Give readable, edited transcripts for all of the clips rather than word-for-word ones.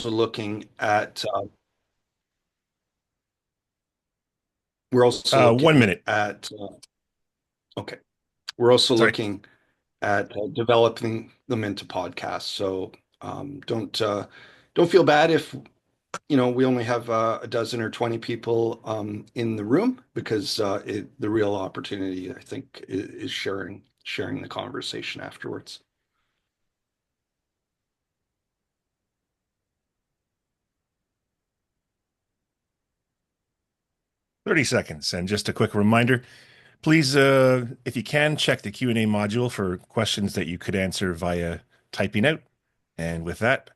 also looking at we're also 1 minute. looking at okay. We're also Sorry. looking at developing them into podcasts. So don't feel bad if we only have a dozen or 20 people in the room because the real opportunity, I think, is sharing the conversation afterwards. 30 seconds. And just a quick reminder, please, if you can, check the Q&A module for questions that you could answer via typing out. And with that,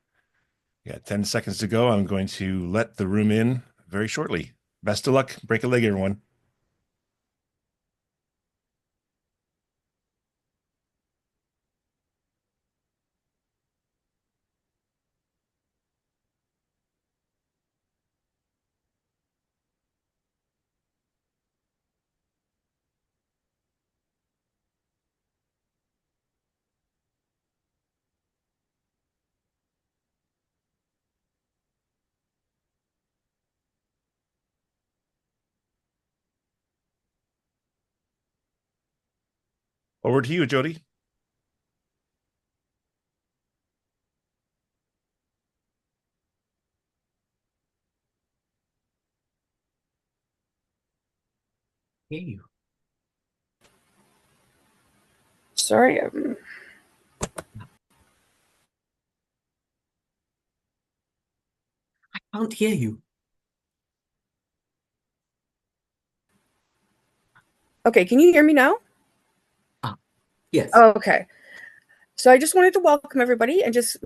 yeah, 10 seconds to go. I'm going to let the room in very shortly. Best of luck. Break a leg, everyone. Over to you, Jody. Hear you. Sorry. I can't hear you. Okay, can you hear me now? Yes. Okay. So I just wanted to welcome everybody and just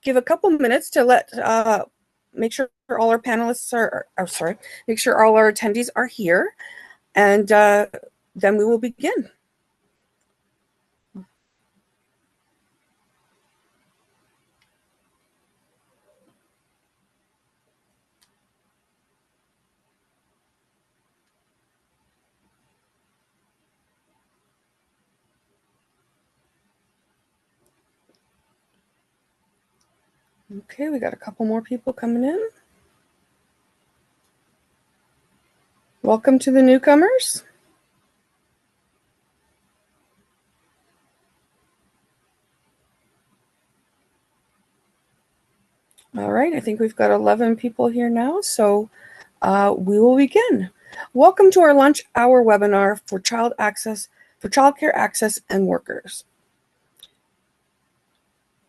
give a couple minutes to make sure all our panelists make sure all our attendees are here, and then we will begin. Okay, we got a couple more people coming in. Welcome to the newcomers. All right, I think we've got 11 people here now, so we will begin. Welcome to our lunch hour webinar for childcare access and workers.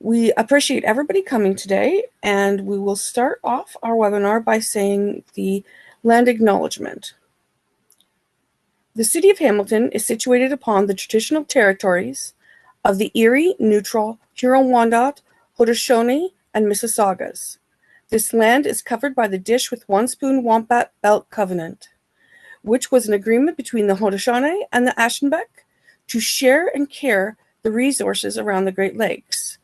We appreciate everybody coming today, and we will start off our webinar by saying the land acknowledgement. The City of Hamilton is situated upon the traditional territories of the Erie, Neutral, Huron-Wendat, Haudenosaunee, and Mississaugas. This land is covered by the Dish with One Spoon Wombat Belt Covenant, which was an agreement between the Haudenosaunee and the Ashenbeck to share and care the resources around the Great Lakes.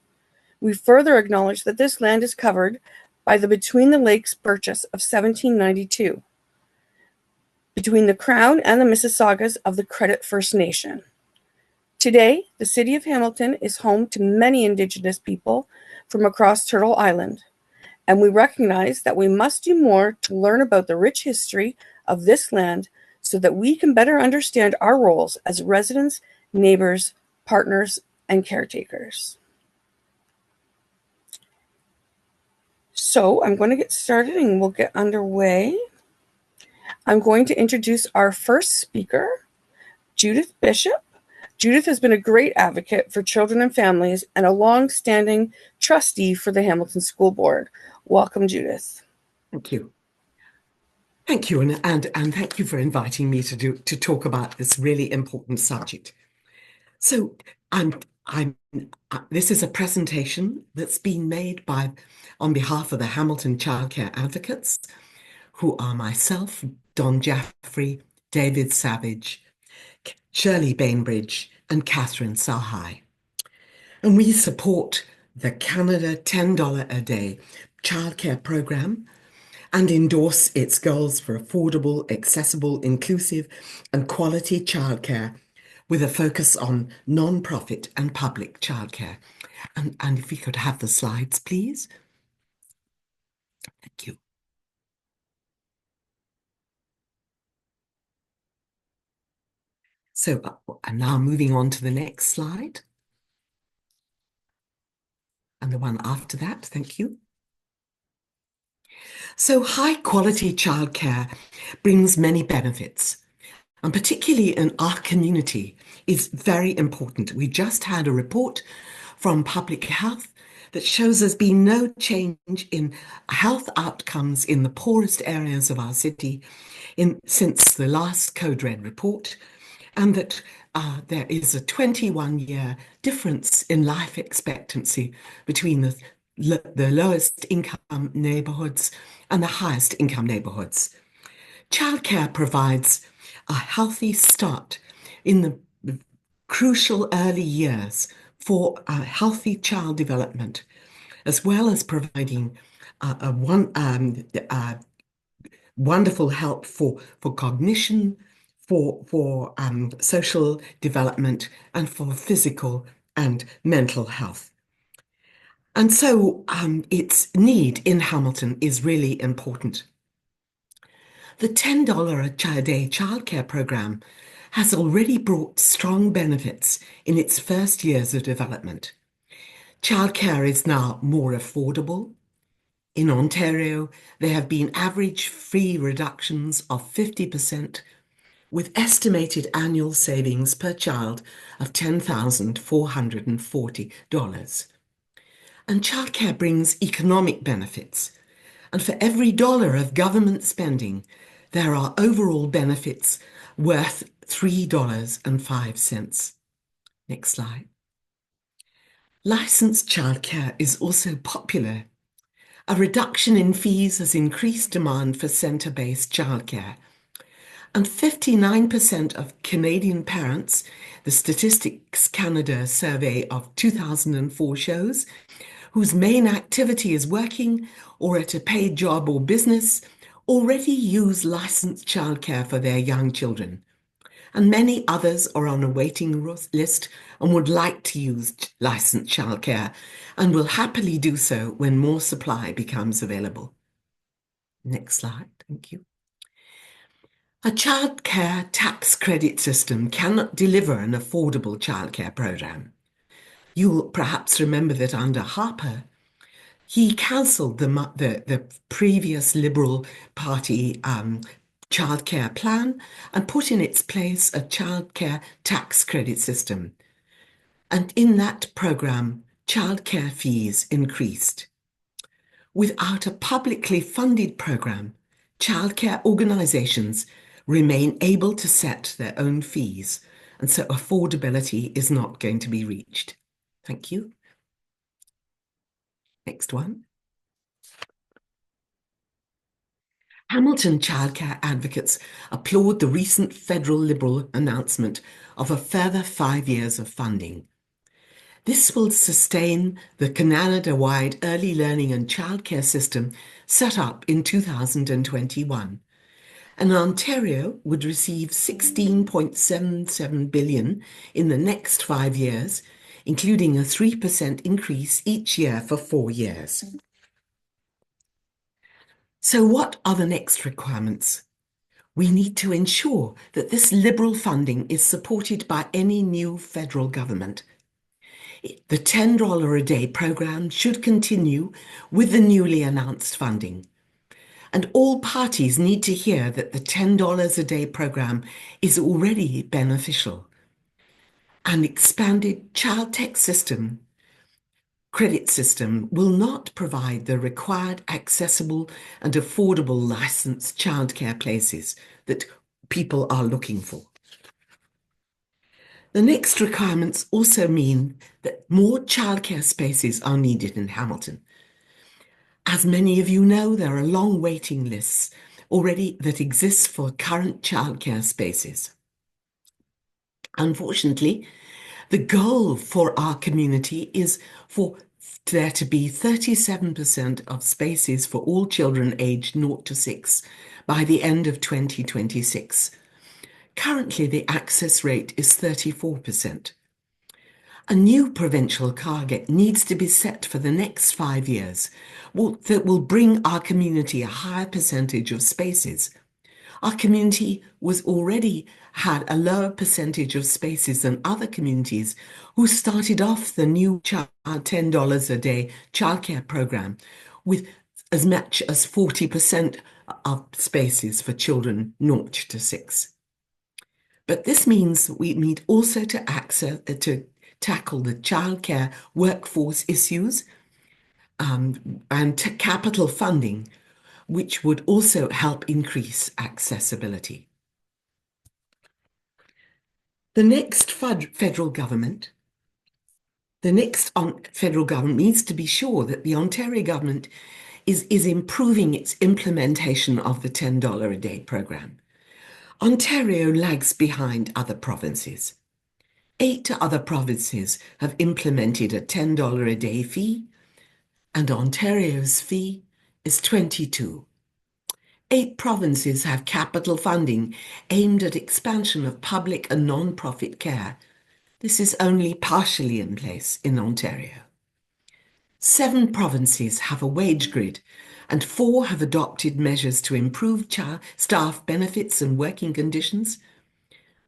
We further acknowledge that this land is covered by the Between the Lakes Purchase of 1792 between the Crown and the Mississaugas of the Credit First Nation. Today, the City of Hamilton is home to many Indigenous people from across Turtle Island, and we recognize that we must do more to learn about the rich history of this land so that we can better understand our roles as residents, neighbors, partners, and caretakers. So I'm going to get started and we'll get underway. I'm going to introduce our first speaker, Judith Bishop. Judith has been a great advocate for children and families and a long-standing trustee for the Hamilton School Board. Welcome, Judith. Thank you. Thank you, and thank you for inviting me to talk about this really important subject. So this is a presentation that's been made on behalf of the Hamilton Childcare Advocates, who are myself, Don Jaffrey, David Savage, Shirley Bainbridge, and Catherine Sahai. And we support the Canada $10 a day childcare program and endorse its goals for affordable, accessible, inclusive, and quality childcare with a focus on non-profit and public childcare. And if we could have the slides, please. So I'm now moving on to the next slide. And the one after that, thank you. So high quality childcare brings many benefits, and particularly in our community is very important. We just had a report from Public Health that shows there's been no change in health outcomes in the poorest areas of our city since the last Code Red report, and that there is a 21-year difference in life expectancy between the lowest income neighborhoods and the highest income neighborhoods. Childcare provides a healthy start in the crucial early years for healthy child development, as well as providing wonderful help for cognition, for social development, and for physical and mental health. And so its need in Hamilton is really important. The $10 a day childcare program has already brought strong benefits in its first years of development. Childcare is now more affordable. In Ontario, there have been average fee reductions of 50%, with estimated annual savings per child of $10,440. And childcare brings economic benefits. And for every dollar of government spending, there are overall benefits worth $3.05. Next slide. Licensed childcare is also popular. A reduction in fees has increased demand for centre-based childcare. And 59% of Canadian parents, the Statistics Canada survey of 2004 shows, whose main activity is working or at a paid job or business, already use licensed childcare for their young children. And many others are on a waiting list and would like to use licensed childcare and will happily do so when more supply becomes available. Next slide, thank you. A childcare tax credit system cannot deliver an affordable childcare program. You'll perhaps remember that under Harper, he cancelled the previous Liberal Party childcare plan and put in its place a childcare tax credit system. And in that program, childcare fees increased. Without a publicly funded program, childcare organisations remain able to set their own fees, and so affordability is not going to be reached. Thank you. Next one. Hamilton childcare advocates applaud the recent federal Liberal announcement of a further 5 years of funding. This will sustain the Canada-wide early learning and childcare system set up in 2021. And Ontario would receive $16.77 billion in the next 5 years, including a 3% increase each year for 4 years. So what are the next requirements? We need to ensure that this Liberal funding is supported by any new federal government. The $10 a day program should continue with the newly announced funding. And all parties need to hear that the $10 a day program is already beneficial. An expanded child tax system credit system will not provide the required accessible and affordable licensed childcare places that people are looking for. The next requirements also mean that more childcare spaces are needed in Hamilton. As many of you know, there are long waiting lists already that exist for current childcare spaces. Unfortunately, the goal for our community is for there to be 37% of spaces for all children aged 0 to 6 by the end of 2026. Currently, the access rate is 34%. A new provincial target needs to be set for the next 5 years that will bring our community a higher percentage of spaces. Our community was already had a lower percentage of spaces than other communities who started off the new $10 a day childcare program with as much as 40% of spaces for children 0 to 6. But this means we need also to tackle the childcare workforce issues and capital funding, which would also help increase accessibility. The next federal government needs to be sure that the Ontario government is improving its implementation of the $10 a day program. Ontario lags behind other provinces. 8 other provinces have implemented a $10 a day fee, and Ontario's fee is $22. 8 provinces have capital funding aimed at expansion of public and non-profit care. This is only partially in place in Ontario. 7 provinces have a wage grid, and 4 have adopted measures to improve staff benefits and working conditions.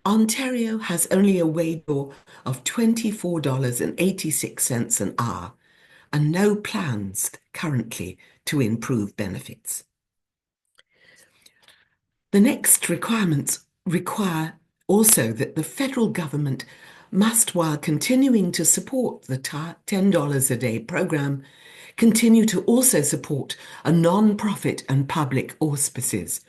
Ontario has only a wage law of $24.86 an hour and no plans currently to improve benefits. The next requirements require also that the federal government must, while continuing to support the $10 a day program, continue to also support a non-profit and public auspices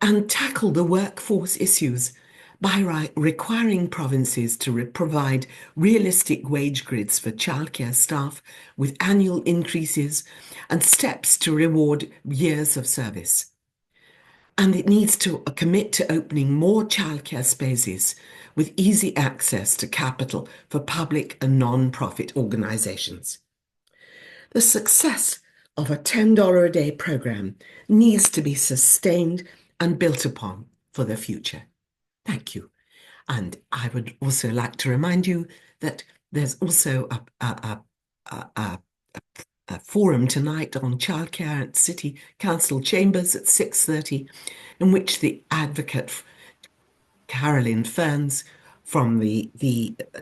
and tackle the workforce issues by requiring provinces to provide realistic wage grids for childcare staff with annual increases and steps to reward years of service. And it needs to commit to opening more childcare spaces with easy access to capital for public and non-profit organisations. The success of a $10 a day programme needs to be sustained and built upon for the future. Thank you. And I would also like to remind you that there's also a forum tonight on childcare at City Council Chambers at 6:30, in which the advocate Carolyn Ferns from the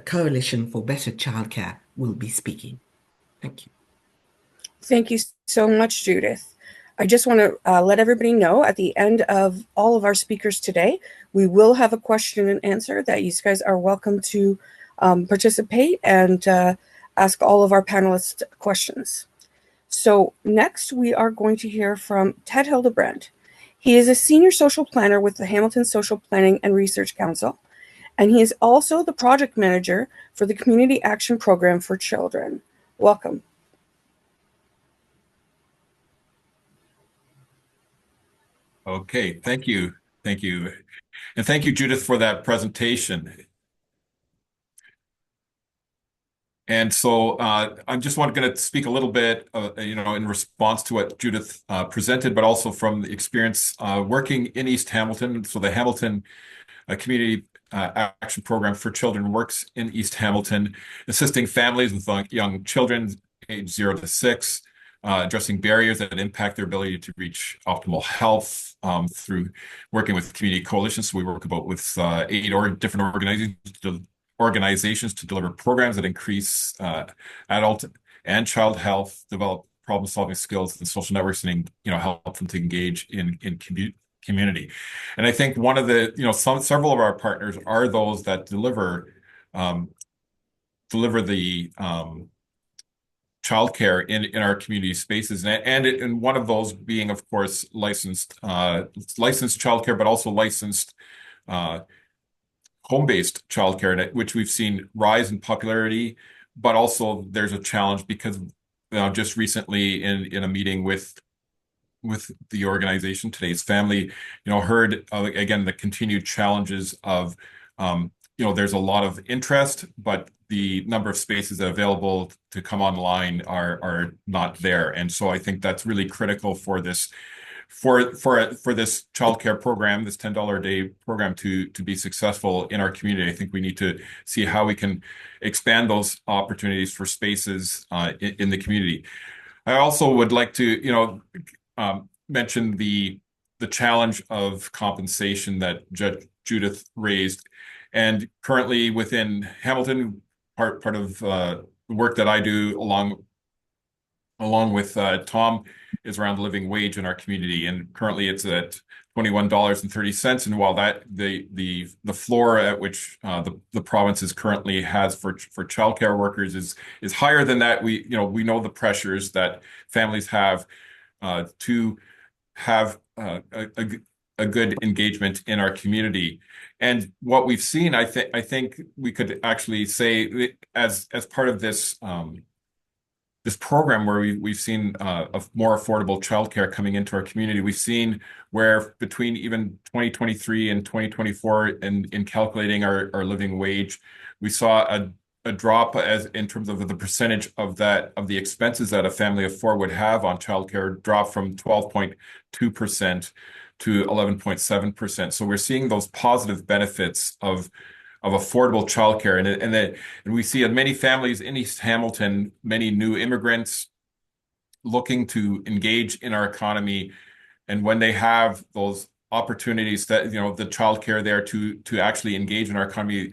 Coalition for Better Childcare will be speaking. Thank you. Thank you so much, Judith. I just want to let everybody know at the end of all of our speakers today, we will have a question and answer that you guys are welcome to participate and ask all of our panelists questions. So next, we are going to hear from Ted Hildebrand. He is a senior social planner with the Hamilton Social Planning and Research Council, and he is also the project manager for the Community Action Program for Children. Welcome. Okay, thank you. Thank you. And thank you, Judith, for that presentation. And so I'm just going to speak a little bit, in response to what Judith presented, but also from the experience working in East Hamilton. So the Hamilton Community Action Program for Children works in East Hamilton, assisting families with young children age 0 to 6, addressing barriers that impact their ability to reach optimal health through working with community coalitions. So we work with 8 different organizations to deliver programs that increase adult and child health, develop problem-solving skills and social networks, and help them to engage in community. And I think one of the several of our partners are those that deliver the childcare in our community spaces, and one of those being, of course, licensed childcare, but also licensed home-based childcare, which we've seen rise in popularity, but also there's a challenge because just recently in a meeting with the organization Today's Family, heard again the continued challenges of there's a lot of interest, but the number of spaces that are available to come online are not there. And so I think that's really critical for this this childcare program, this $10 a day program to be successful in our community. I think we need to see how we can expand those opportunities for spaces in the community. I also would like to mention the the challenge of compensation that Judith raised. And currently within Hamilton, part of the work that I do along with Tom is around the living wage in our community, and currently it's at $21.30. And while that the floor at which the provinces currently has for childcare workers is higher than that, we know the pressures that families have to have a good engagement in our community. And what we've seen, I think we could actually say as part of this program where we've seen a more affordable childcare coming into our community. We've seen where between even 2023 and 2024 in calculating our living wage, we saw a drop as in terms of the percentage of the expenses that a family of four would have on childcare drop from 12.2% to 11.7%. So we're seeing those positive benefits of affordable childcare. And we see in many families in East Hamilton, many new immigrants looking to engage in our economy. And when they have those opportunities that, the childcare there to actually engage in our economy,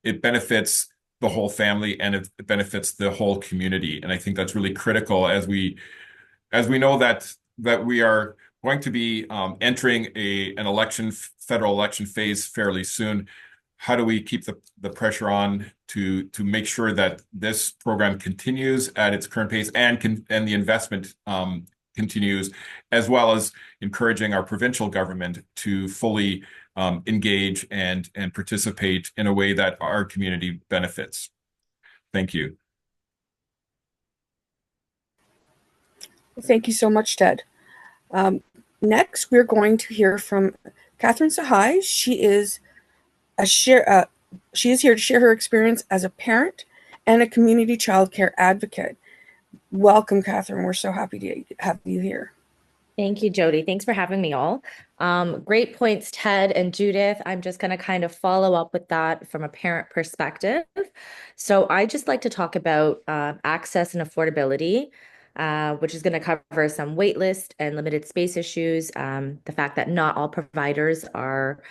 it benefits the whole family and it benefits the whole community. And I think that's really critical as we know that we are going to be entering an federal election phase fairly soon. How do we keep the pressure on to make sure that this program continues at its current pace and the investment continues, as well as encouraging our provincial government to fully engage and participate in a way that our community benefits. Thank you. Thank you so much, Ted. Next, we're going to hear from Catherine Sahai. She is here to share her experience as a parent and a community childcare advocate. Welcome, Catherine. We're so happy to have you here. Thank you, Jody. Thanks for having me all. Great points, Ted and Judith. I'm just going to kind of follow up with that from a parent perspective. So I just like to talk about access and affordability, which is going to cover some wait list and limited space issues, the fact that not all providers are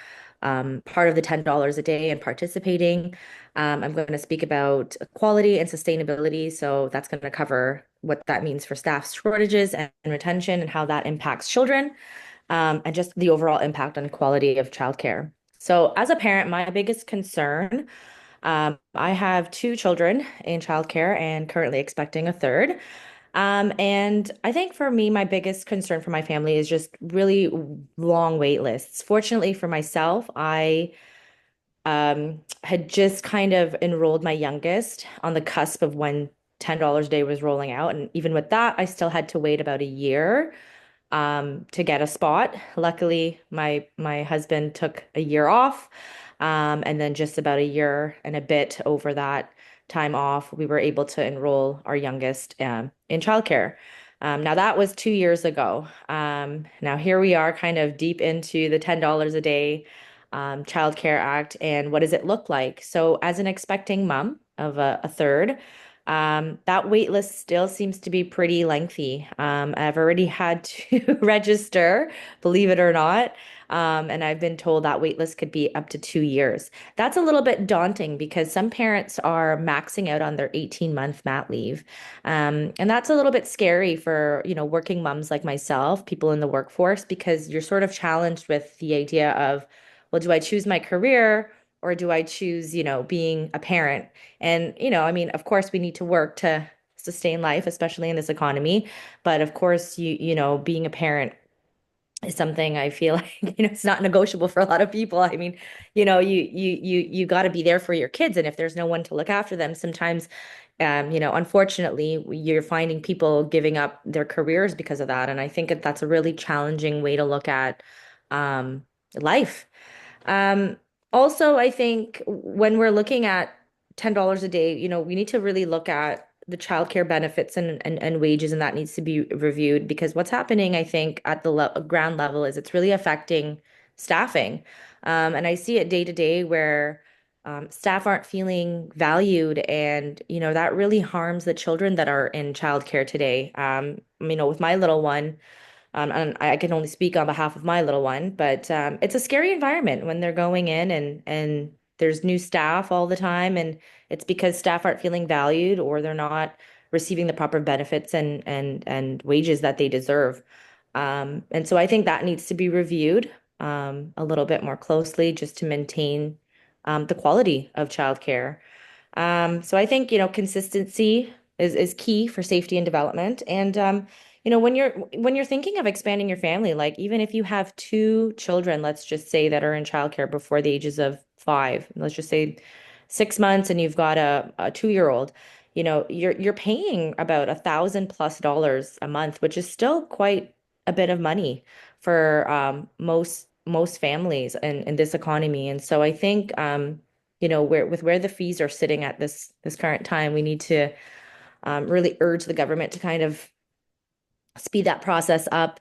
part of the $10 a day and participating. I'm going to speak about quality and sustainability. So that's going to cover what that means for staff shortages and retention and how that impacts children, and just the overall impact on quality of childcare. So as a parent, my biggest concern, I have 2 children in childcare and currently expecting a third. And I think for me, my biggest concern for my family is just really long wait lists. Fortunately for myself, I had just kind of enrolled my youngest on the cusp of when $10 a day was rolling out. And even with that, I still had to wait about a year to get a spot. Luckily, my husband took a year off, and then just about a year and a bit over that time off, we were able to enroll our youngest in childcare. Now that was 2 years ago. Now here we are, kind of deep into the $10 a day Childcare Act, and what does it look like? So, as an expecting mom of a third, that wait list still seems to be pretty lengthy. I've already had to register, believe it or not. And I've been told that wait list could be up to 2 years. That's a little bit daunting because some parents are maxing out on their 18-month mat leave. And that's a little bit scary for, working moms like myself, people in the workforce, because you're sort of challenged with the idea of, well, do I choose my career or do I choose, being a parent? And, I mean, of course, we need to work to sustain life, especially in this economy. But of course, being a parent is something I feel like, it's not negotiable for a lot of people. I mean, you got to be there for your kids. And if there's no one to look after them, sometimes, unfortunately, you're finding people giving up their careers because of that. And I think that's a really challenging way to look at life. Um, Also, I think when we're looking at $10 a day, we need to really look at the childcare benefits and wages, and that needs to be reviewed because what's happening, I think, at the ground level is it's really affecting staffing. And I see it day to day where staff aren't feeling valued, and that really harms the children that are in childcare today. With my little one. And I can only speak on behalf of my little one, but it's a scary environment when they're going in and there's new staff all the time, and it's because staff aren't feeling valued or they're not receiving the proper benefits and wages that they deserve. And so I think that needs to be reviewed a little bit more closely just to maintain the quality of childcare. So I think, consistency is key for safety and development. And when you're thinking of expanding your family, like even if you have two children, let's just say that are in childcare before the ages of 5, let's just say 6 months, and you've got a 2-year-old, you're paying about $1,000+ a month, which is still quite a bit of money for most families in this economy. And so I think where the fees are sitting at this current time, we need to really urge the government to kind of speed that process up,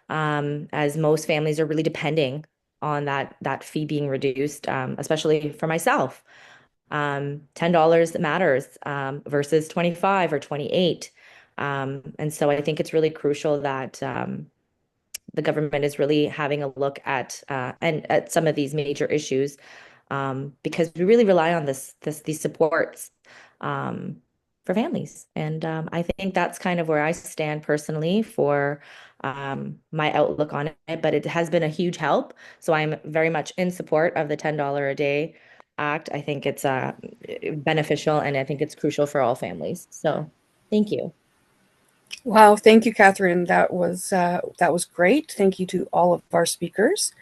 as most families are really depending on that fee being reduced, especially for myself. $10 matters versus 25 or 28. And so I think it's really crucial that the government is really having a look at some of these major issues, because we really rely on these supports um, for families. And I think that's kind of where I stand personally for my outlook on it. But it has been a huge help. So I'm very much in support of the $10 a day act. I think it's beneficial, and I think it's crucial for all families. So thank you. Wow, thank you, Catherine. That was great. Thank you to all of our speakers.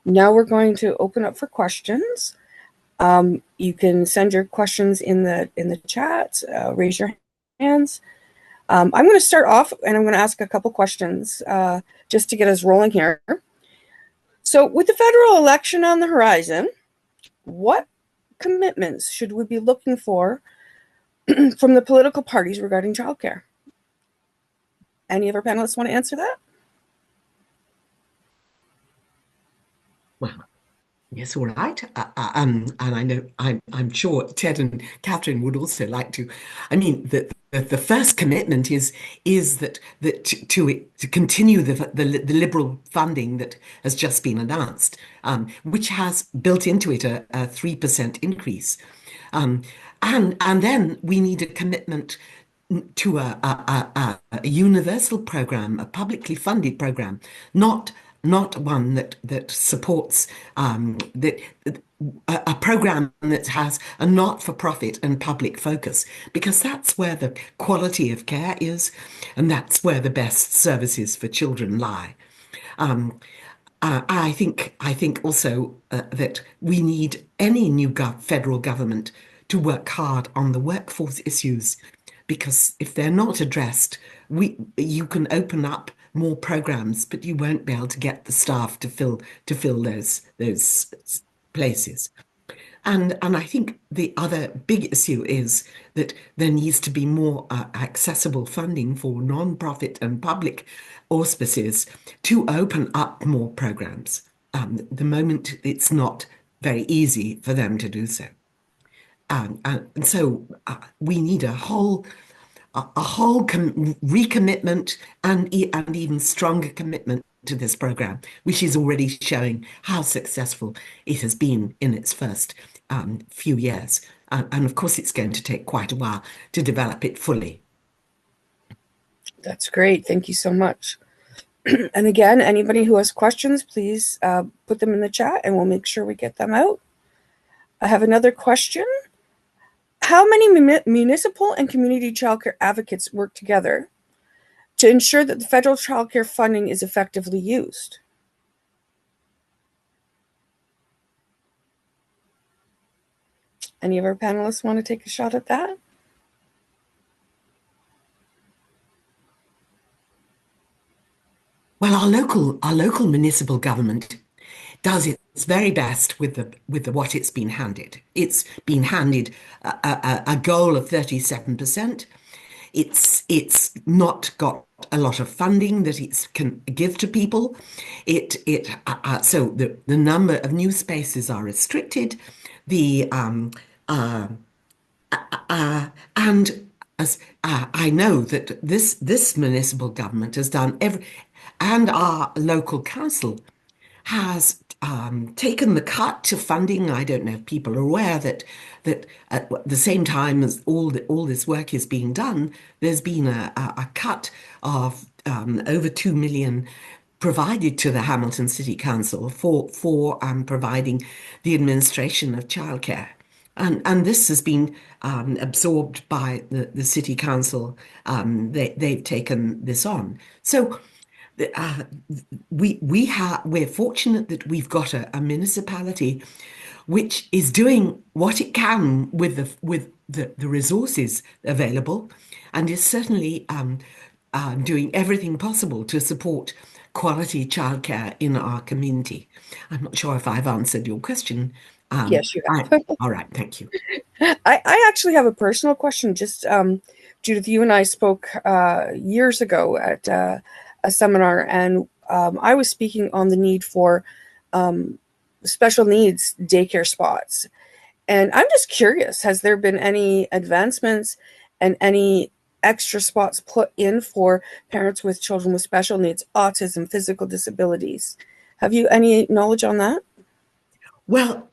Now we're going to open up for questions. You can send your questions in the chat. Raise your hands. I'm going to start off, and I'm going to ask a couple questions just to get us rolling here. So, with the federal election on the horizon, what commitments should we be looking for from the political parties regarding childcare? Any of our panelists want to answer that? Well, yes, all right. And I know I'm sure Ted and Catherine would also like to. I mean, the first commitment is that to continue the liberal funding that has just been announced, which has built into it a 3% increase, and then we need a commitment to a universal program, a publicly funded program, not one that supports that a program that has a not-for-profit and public focus, because that's where the quality of care is, and that's where the best services for children lie. I think also that we need any new federal government to work hard on the workforce issues, because if they're not addressed, you can open up more programs, but you won't be able to get the staff to fill those places. And I think the other big issue is that there needs to be more accessible funding for non-profit and public auspices to open up more programs. At the moment, it's not very easy for them to do so. And so we need a whole recommitment and even stronger commitment to this program, which is already showing how successful it has been in its first few years. And of course, it's going to take quite a while to develop it fully. That's great. Thank you so much. And again, anybody who has questions, please put them in the chat and we'll make sure we get them out. I have another question. How many municipal and community childcare advocates work together to ensure that the federal childcare funding is effectively used? Any of our panelists want to take a shot at that? Well, our local municipal government does its very best with what it's been handed. It's been handed a goal of 37%. It's not got a lot of funding that it can give to people. So the number of new spaces are restricted. And as I know that this municipal government has done and our local council has taken the cut to funding. I don't know if people are aware that at the same time as all this work is being done, there's been a cut of over 2 million provided to the Hamilton City Council for providing the administration of childcare. And this has been absorbed by the City Council. They've taken this on. So uh, we're fortunate that we've got a municipality which is doing what it can with the resources available, and is certainly doing everything possible to support quality childcare in our community. I'm not sure if I've answered your question. Yes, you have. All right, thank you. I actually have a personal question. Just Judith, you and I spoke years ago at a seminar, and I was speaking on the need for special needs daycare spots. And I'm just curious, has there been any advancements and any extra spots put in for parents with children with special needs, autism, physical disabilities? Have you any knowledge on that? Our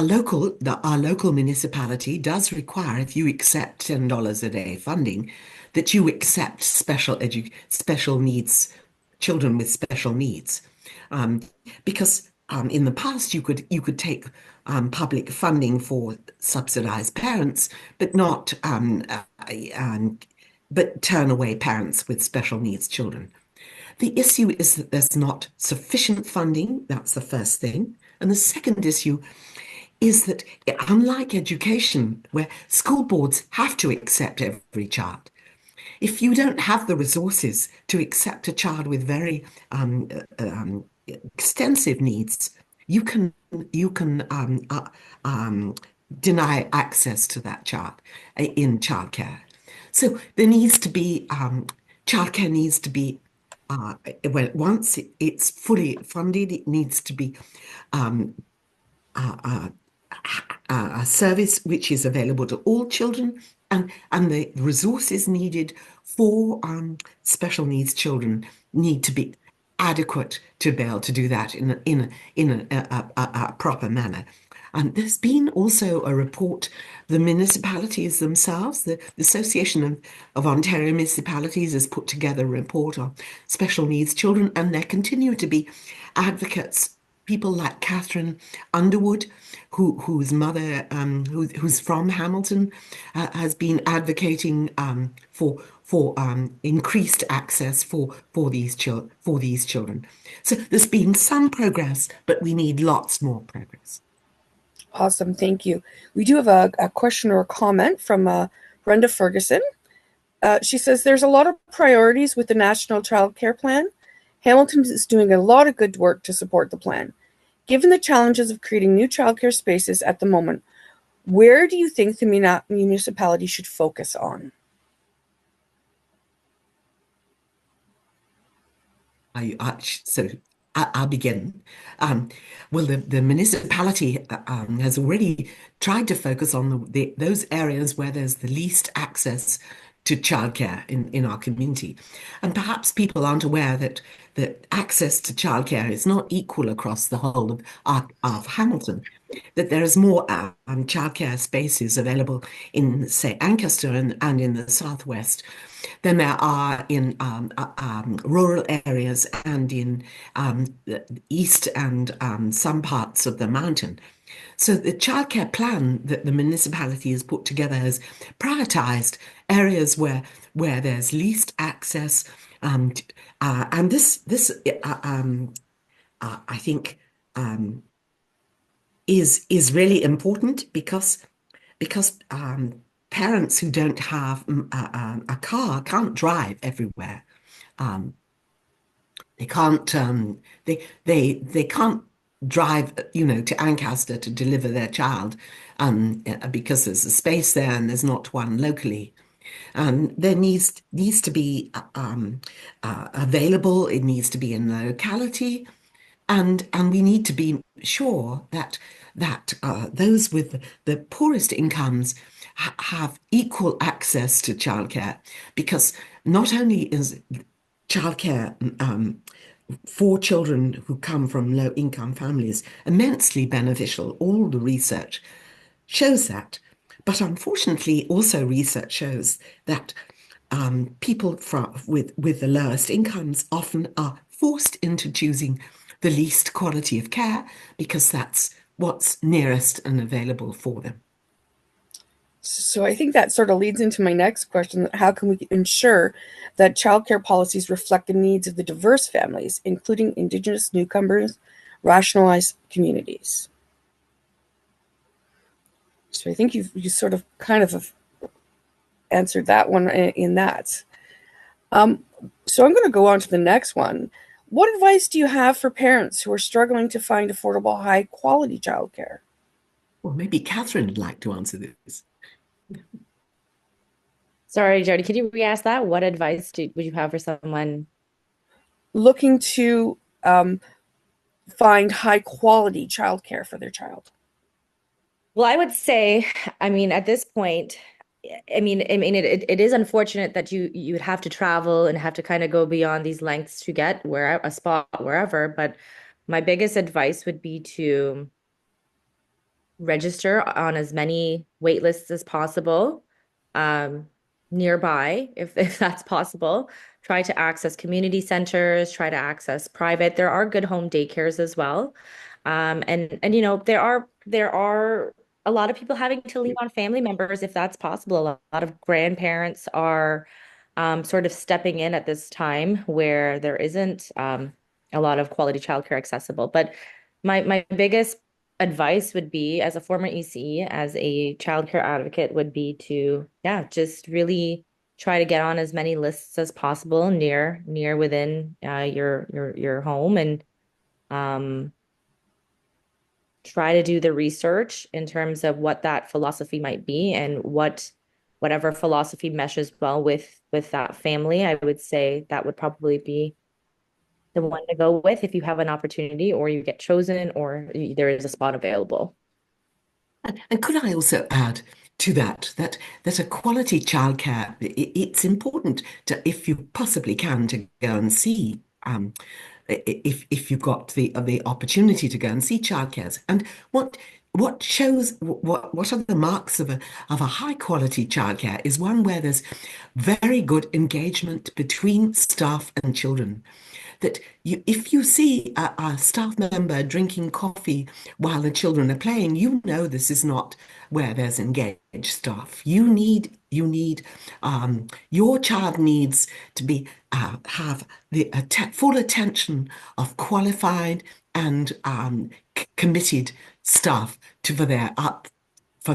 local municipality does require, if you accept $10 a day funding, that you accept special needs children with special needs, because in the past you could take public funding for subsidized parents, but not but turn away parents with special needs children. The issue is that there's not sufficient funding. That's the first thing. And the second issue is that, unlike education, where school boards have to accept every child, if you don't have the resources to accept a child with very extensive needs, you can deny access to that child in childcare. So there needs to be childcare needs to be once it's fully funded, it needs to be a service which is available to all children, and the resources needed for special needs children need to be adequate to be able to do that in a proper manner. And there's been also a report, the municipalities themselves, the Association of Ontario Municipalities has put together a report on special needs children, and there continue to be advocates, people like Catherine Underwood, whose mother, who's from Hamilton, has been advocating for increased access for these children. So there's been some progress, but we need lots more progress. Awesome, thank you. We do have a question or a comment from Brenda Ferguson. She says, there's a lot of priorities with the National Childcare Plan. Hamilton is doing a lot of good work to support the plan. Given the challenges of creating new childcare spaces at the moment, where do you think the municipality should focus on? I'll begin. Well, the municipality has already tried to focus on those areas where there's the least access to childcare in our community. And perhaps people aren't aware that access to childcare is not equal across the whole of Hamilton, that there is more childcare spaces available in, say, Ancaster and in the southwest than there are in rural areas and in the east and some parts of the mountain. So the childcare plan that the municipality has put together has prioritized areas where there's least access, and this I think is really important because parents who don't have a car can't drive everywhere. They can't they can't drive, to Ancaster to deliver their child because there's a space there and there's not one locally. There needs to be available. It needs to be in the locality, and we need to be sure that those with the poorest incomes have equal access to childcare, because not only is childcare for children who come from low-income families immensely beneficial. All the research shows that. But unfortunately, also research shows that people with the lowest incomes often are forced into choosing the least quality of care because that's what's nearest and available for them. So I think that sort of leads into my next question. How can we ensure that childcare policies reflect the needs of the diverse families, including Indigenous newcomers, rationalized communities? So I think you sort of kind of have answered that one in that. So I'm going to go on to the next one. What advice do you have for parents who are struggling to find affordable, high quality childcare? Well, maybe Catherine would like to answer this. Sorry, Jody, could you re-ask that? What advice would you have for someone? Looking to find high quality childcare for their child. Well, I would say, I mean, at this point, it is unfortunate that you would have to travel and have to kind of go beyond these lengths to get where a spot wherever. But my biggest advice would be to register on as many wait lists as possible, um, nearby, if that's possible. Try to access community centers, try to access private. There are good home daycares as well. And you know, there are a lot of people having to lean on family members if that's possible. A lot of grandparents are sort of stepping in at this time where there isn't a lot of quality childcare accessible. But my biggest advice would be, as a former EC, as a childcare advocate, would be to, yeah, just really try to get on as many lists as possible near within your home, and um try to do the research in terms of what that philosophy might be, and whatever philosophy meshes well with that family. I would say that would probably be the one to go with if you have an opportunity, or you get chosen, or there is a spot available. And could I also add to that a quality childcare, it's important to, if you possibly can, to go and see if you've got the opportunity to go and see childcares. And what shows what are the marks of a high quality childcare is one where there's very good engagement between staff and children. That if you see a staff member drinking coffee while the children are playing, you know this is not where there's engaged staff. Your child needs to be have the full attention of qualified and committed staff for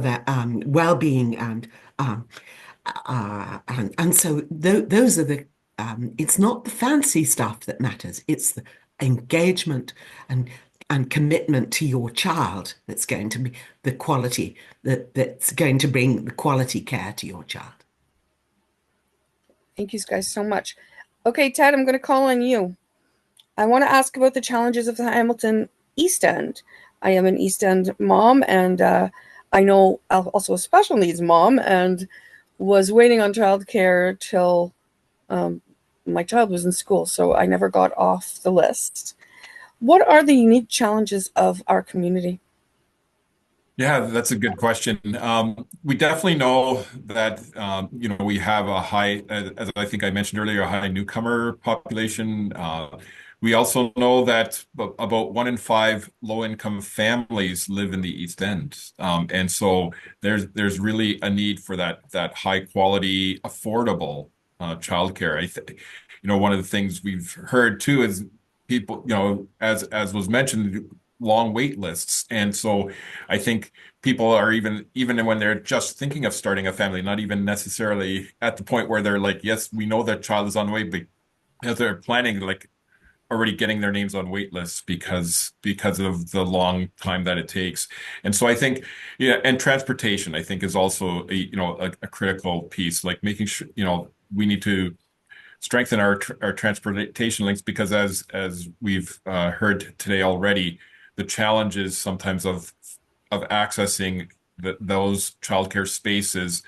their well-being and so those are the it's not the fancy stuff that matters. It's the engagement and commitment to your child that's going to be the quality that's going to bring the quality care to your child. Thank you guys so much. Okay, Ted, I'm going to call on you. I want to ask about the challenges of the Hamilton East End. I am an East End mom, and I know also a special needs mom, and was waiting on childcare till my child was in school, so I never got off the list. What are the unique challenges of our community? Yeah, that's a good question. We definitely know that we have a high, as I think I mentioned earlier, a high newcomer population. We also know that about 1 in 5 low-income families live in the East End, and so there's really a need for that high quality, affordable childcare. I think one of the things we've heard too is people, as was mentioned, long wait lists, and so I think people are even when they're just thinking of starting a family, not even necessarily at the point where they're like, yes, we know that child is on the way, but as they're planning, like already getting their names on wait lists because of the long time that it takes. And so I think, yeah, and transportation, I think, is also a critical piece, like making sure, we need to strengthen our transportation links, because as we've heard today already, the challenges sometimes of accessing those childcare spaces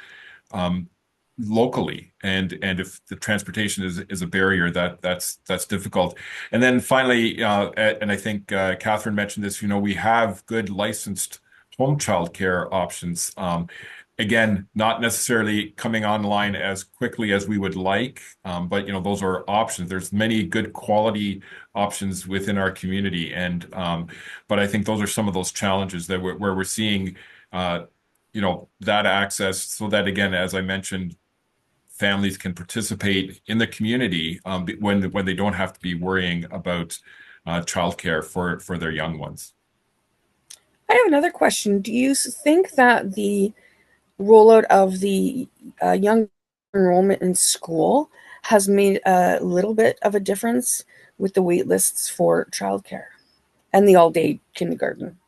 locally, and if the transportation is a barrier, that's difficult. And then finally, and I think Catherine mentioned this, we have good licensed home childcare options. Again, not necessarily coming online as quickly as we would like, but those are options. There's many good quality options within our community, and but I think those are some of those challenges that where we're seeing that access, so that, again, as I mentioned, families can participate in the community when they don't have to be worrying about childcare for their young ones. I have another question. Do you think that the rollout of the young enrollment in school has made a little bit of a difference with the wait lists for childcare and the all-day kindergarten?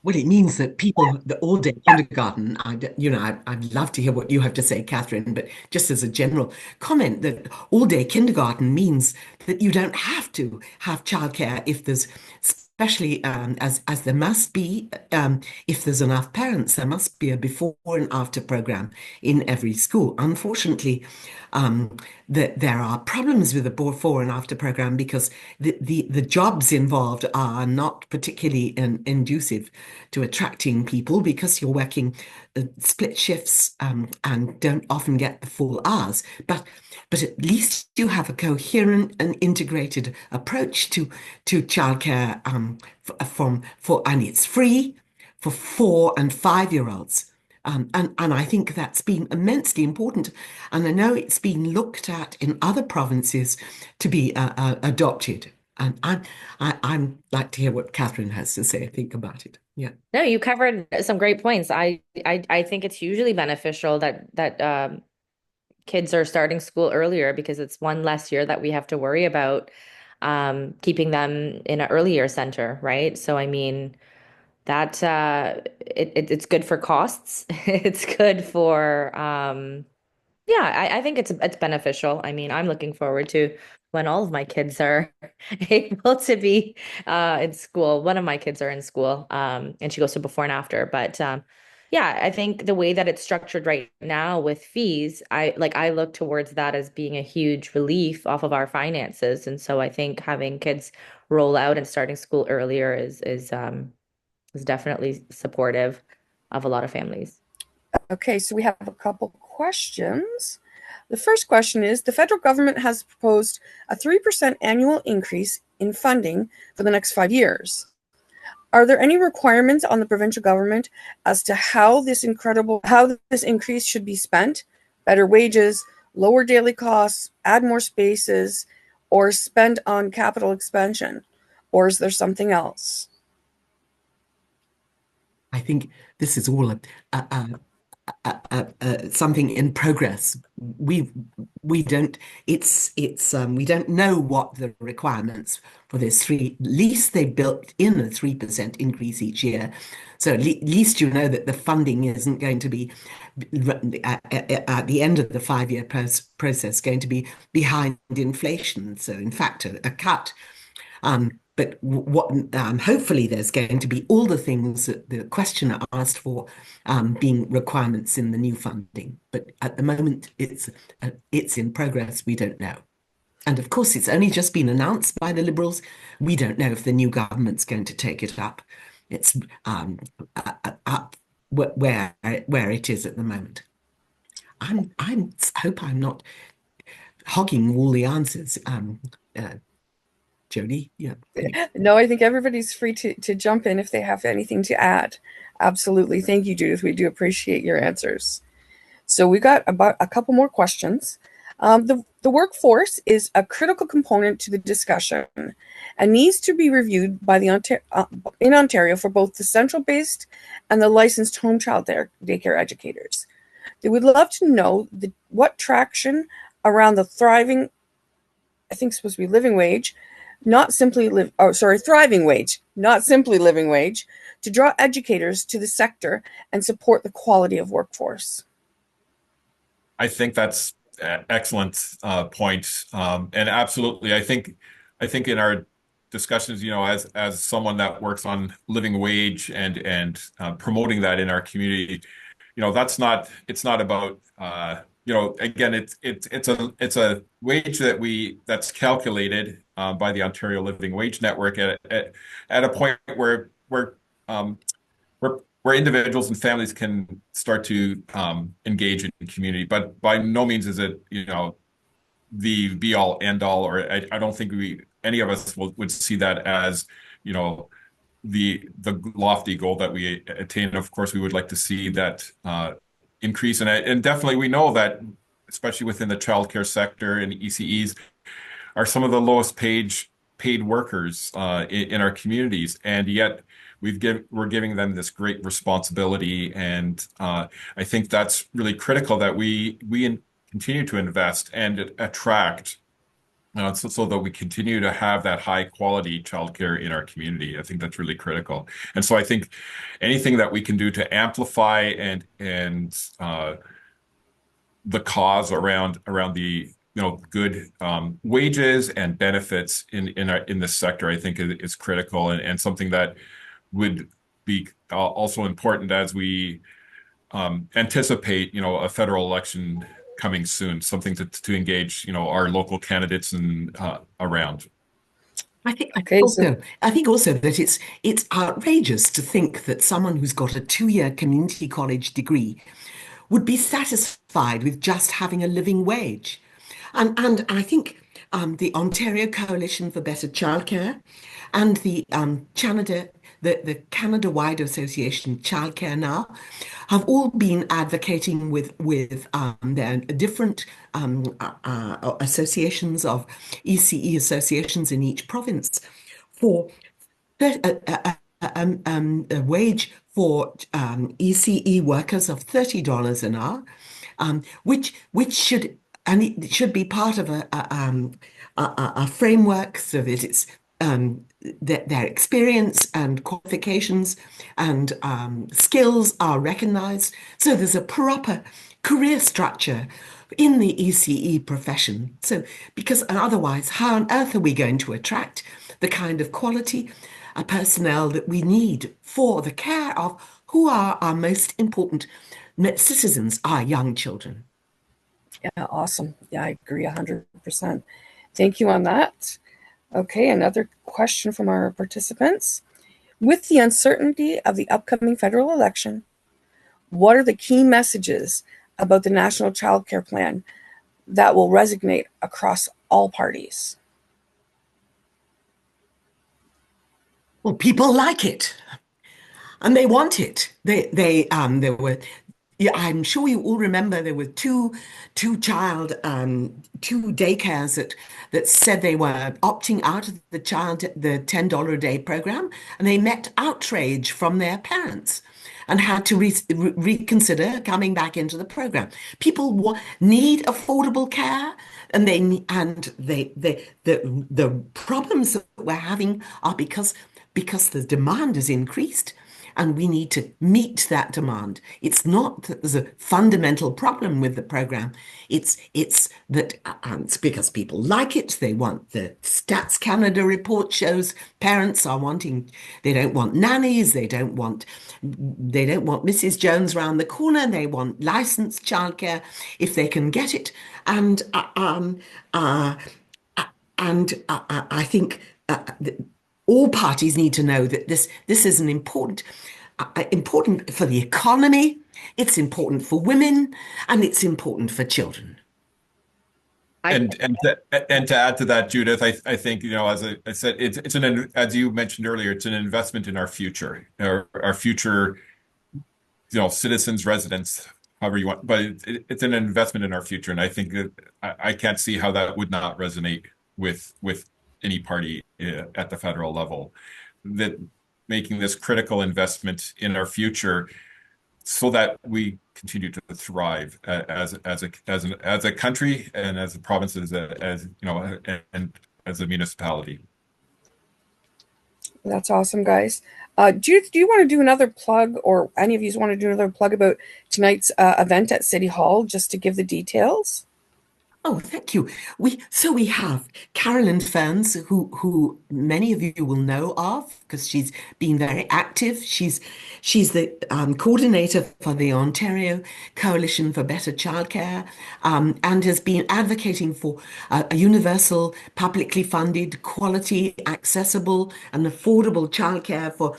Well, it means that people, the all-day kindergarten, I'd love to hear what you have to say, Catherine, but just as a general comment, that all-day kindergarten means that you don't have to have childcare if there's, especially as there must be, if there's enough parents, there must be a before and after program in every school. Unfortunately, there are problems with the before and after program because the jobs involved are not particularly inducive to attracting people because you're working split shifts and don't often get the full hours. But at least you have a coherent and integrated approach to childcare and it's free for 4 and 5 year olds. And I think that's been immensely important. And I know it's been looked at in other provinces to be adopted. And I'm like to hear what Catherine has to say, I think, about it. Yeah. No, you covered some great points. I think it's hugely beneficial that kids are starting school earlier, because it's one less year that we have to worry about keeping them in an earlier center, right? So I mean that it's good for costs. It's good for yeah, I think it's beneficial. I mean, I'm looking forward to when all of my kids are able to be in school. One of my kids are in school, and she goes to before and after. But yeah, I think the way that it's structured right now with fees, I look towards that as being a huge relief off of our finances. And so I think having kids roll out and starting school earlier is definitely supportive of a lot of families. Okay, so we have a couple questions. The first question is, the federal government has proposed a 3% annual increase in funding for the next 5 years. Are there any requirements on the provincial government as to how this increase should be spent? Better wages, lower daily costs, add more spaces, or spend on capital expansion? Or is there something else? I think this is all something in progress. We don't we don't know what the requirements for this three. At least they built in a 3% increase each year, so at least you know that the funding isn't going to be at the end of the 5 year process going to be behind inflation. So in fact, a cut. But what hopefully there's going to be all the things that the questioner asked for being requirements in the new funding. But at the moment, it's in progress. We don't know. And of course, it's only just been announced by the Liberals. We don't know if the new government's going to take it up. It's up where it is at the moment. I hope I'm not hogging all the answers. Jody, yeah. No, I think everybody's free to jump in if they have anything to add. Absolutely. Thank you, Judith. We do appreciate your answers. So we got about a couple more questions. The workforce is a critical component to the discussion and needs to be reviewed by the in Ontario for both the central-based and the licensed home child daycare educators. They would love to know what traction around the thriving, I think it's supposed to be living wage, thriving wage, not simply living wage, to draw educators to the sector and support the quality of workforce. I think that's an excellent point, and absolutely, I think in our discussions, as someone that works on living wage and promoting that in our community, it's not about, again, it's a wage that's calculated by the Ontario Living Wage Network at a point um, where individuals and families can start to engage in community. But by no means is it, the be all end all, or I don't think any of us would see that as, you know, the lofty goal that we attain. Of course, we would like to see that increase, and definitely we know that, especially within the childcare sector and ECEs, are some of the lowest paid workers in our communities, and yet we're giving them this great responsibility, and I think that's really critical that we continue to invest and attract. So that we continue to have that high quality childcare in our community. I think that's really critical. And so I think anything that we can do to amplify and the cause around the good wages and benefits in this sector, I think is critical, and something that would be also important as we anticipate a federal election coming soon, something to engage our local candidates and around. I think Okay, I think also that it's outrageous to think that someone who's got a 2-year community college degree would be satisfied with just having a living wage. And I think the Ontario Coalition for Better Childcare and the Canada-wide association Childcare Now have all been advocating with their different associations of ECE associations in each province for a wage for ECE workers of $30 an hour, which should, and it should be part of a framework so that it's their experience and qualifications and skills are recognized. So there's a proper career structure in the ECE profession. So, because otherwise, how on earth are we going to attract the kind of quality personnel that we need for the care of who are our most important citizens, our young children? Yeah, awesome. Yeah, I agree 100%. Thank you on that. Okay, another question from our participants. With the uncertainty of the upcoming federal election, what are the key messages about the National Child Care Plan that will resonate across all parties? Well, people like it and they want it. There were, yeah, I'm sure you all remember there were two daycares that said they were opting out of the $10 a day program, and they met outrage from their parents and had to reconsider coming back into the program. People need affordable care, and the problems that we're having are because the demand has increased and we need to meet that demand. It's not that there's a fundamental problem with the program. It's that it's because people like it. They want, the Stats Canada report shows parents are wanting, they don't want nannies, they don't want Mrs. Jones round the corner. They want licensed childcare if they can get it. And I think all parties need to know that this is an important for the economy, it's important for women, and it's important for children. And to add to that, Judith, I think, as I said, it's as you mentioned earlier, it's an investment in our future, our future, citizens, residents, however you want, but it's an investment in our future. And I think that I can't see how that would not resonate with any party at the federal level, that making this critical investment in our future so that we continue to thrive as a country and as a province, and as a municipality. That's awesome, guys. Judith, do you want to do another plug, or any of you want to do another plug about tonight's event at City Hall, just to give the details? Oh, thank you. We have Carolyn Ferns, who many of you will know of because she's been very active. She's the coordinator for the Ontario Coalition for Better Childcare, and has been advocating for a universal, publicly funded, quality, accessible, and affordable childcare for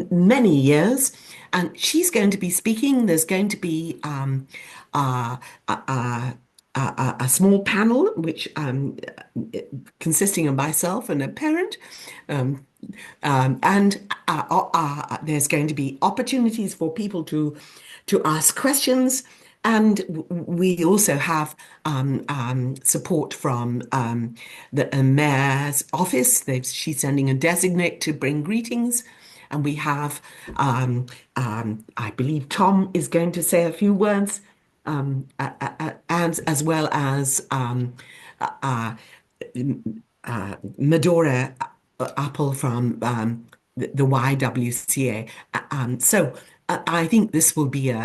many years. And she's going to be speaking. There's going to be uh, uh, uh, a small panel, which consisting of myself and a parent, um, and there's going to be opportunities for people to ask questions. And we also have support from the mayor's office. She's sending a designate to bring greetings. And we have, I believe Tom is going to say a few words, and as well as uh, Medora Apple from the YWCA. I think this will be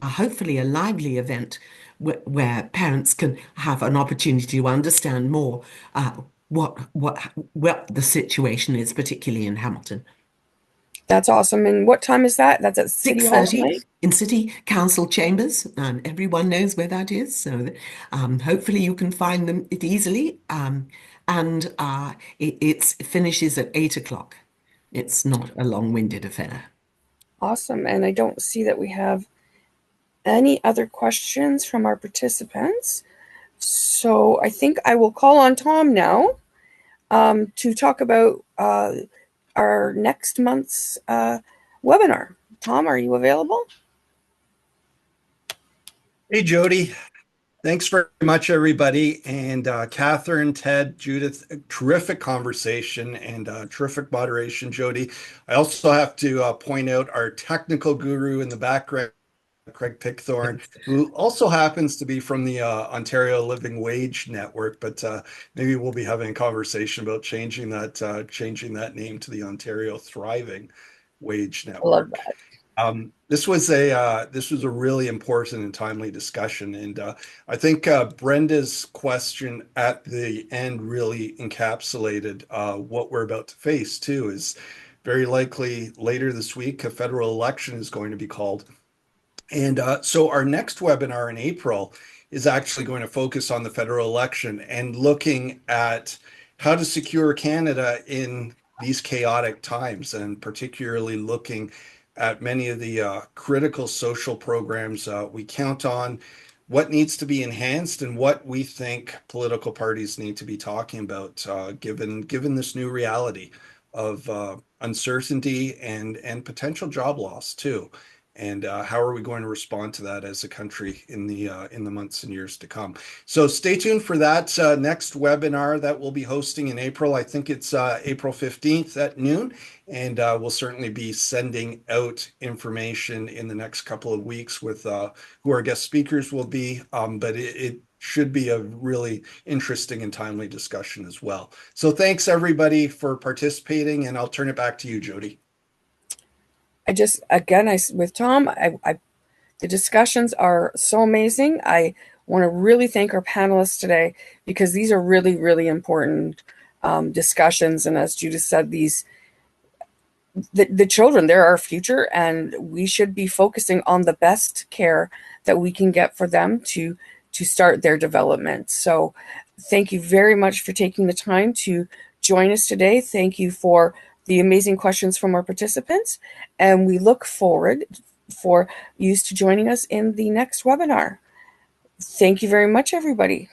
hopefully a lively event where parents can have an opportunity to understand more what the situation is, particularly in Hamilton. That's awesome. And what time is that? That's at City Hall 6:30 tonight? in City Council chambers. Everyone knows where that is, so hopefully you can find it easily. And it finishes at 8 o'clock. It's not a long-winded affair. Awesome. And I don't see that we have any other questions from our participants. So I think I will call on Tom now to talk about our next month's webinar. Tom, are you available? Hey, Jody. Thanks very much, everybody. And Catherine, Ted, Judith, terrific conversation and terrific moderation, Jody. I also have to point out our technical guru in the background, Craig Pickthorn, who also happens to be from the Ontario Living Wage Network, but maybe we'll be having a conversation about changing that name to the Ontario Thriving Wage I love Network. that. This was a really important and timely discussion, and I think Brenda's question at the end really encapsulated what we're about to face too. Is very likely later this week a federal election is going to be called, and so our next webinar in April is actually going to focus on the federal election and looking at how to secure Canada in these chaotic times, and particularly looking at many of the critical social programs we count on, what needs to be enhanced, and what we think political parties need to be talking about, given this new reality of uncertainty and potential job loss too. And how are we going to respond to that as a country in the months and years to come? So stay tuned for that next webinar that we'll be hosting in April. I think it's April 15th at noon, and we'll certainly be sending out information in the next couple of weeks with who our guest speakers will be. But it should be a really interesting and timely discussion as well. So thanks everybody for participating, and I'll turn it back to you, Jody. With Tom, the discussions are so amazing. I want to really thank our panelists today because these are really, really important discussions. And as Judith said, the children, they're our future, and we should be focusing on the best care that we can get for them to start their development. So thank you very much for taking the time to join us today. Thank you for the amazing questions from our participants, and we look forward for you to joining us in the next webinar. Thank you very much, everybody.